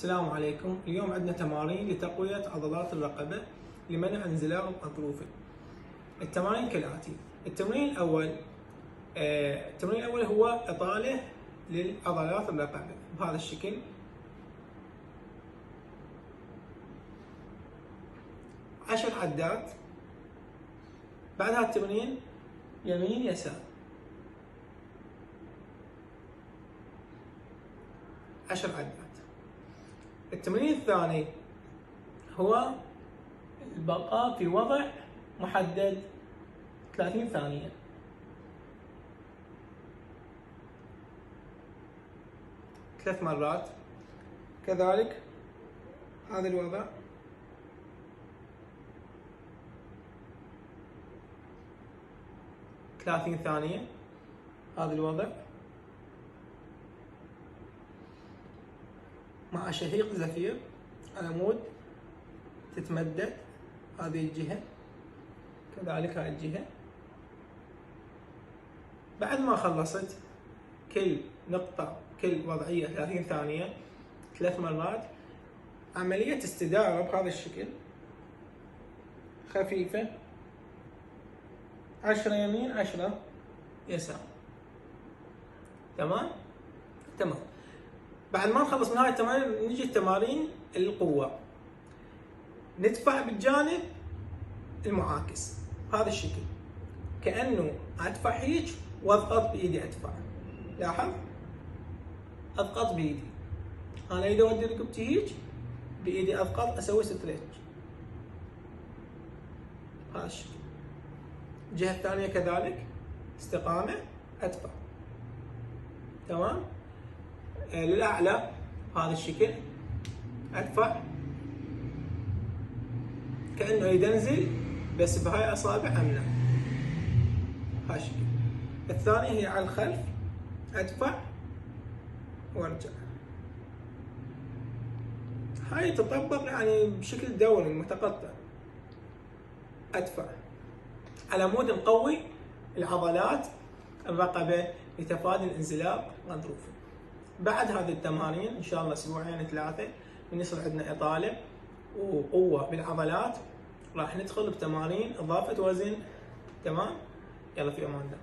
السلام عليكم. اليوم عندنا تمارين لتقوية عضلات الرقبة لمنع انزلاق الغضروف. التمارين كالآتي. التمرين الأول هو إطالة للعضلات الرقبة بهذا الشكل. عشر عدات. بعد هذا التمرين يمين يسار 10 عدات. التمرين الثاني هو البقاء في وضع محدد 30 ثانية. ثلاث مرات. كذلك هذا الوضع. ثلاثين ثانية. هذا الوضع مع شهيق زفير على مود تتمدد هذه الجهة، كذلك هذه الجهة. بعد ما خلصت كل نقطة كل وضعية 30 ثانية 3 مرات، عملية استدارة بهذا الشكل خفيفة 10 يمين 10 يسار. تمام. بعد ما نخلص من هاي التمارين نجي التمارين القوة. ندفع بالجانب المعاكس بهذا الشكل، كأنه ادفع هيك واضغط بايدي ادفع. لاحظ، اضغط بايدي. انا اذا اودي ركبتي هيك بايدي اضغط اسوي ستريتش بهذا الشكل. الجهة الثانية كذلك استقامة ادفع. تمام. للأعلى هذا الشكل أدفع كأنه ينزل بس بهاي أصابع أمنع هذا الشكل. الثانية هي على الخلف أدفع وارجع. هاي تطبق يعني بشكل دوري متقطع. أدفع على مود نقوي العضلات الرقبة لتفادي الانزلاق الغضروفي. بعد هذه التمارين ان شاء الله اسبوعين 3 بنصير عندنا اطاله وقوه بالعضلات. راح ندخل بتمارين اضافه وزن. تمام. يلا في امان الله.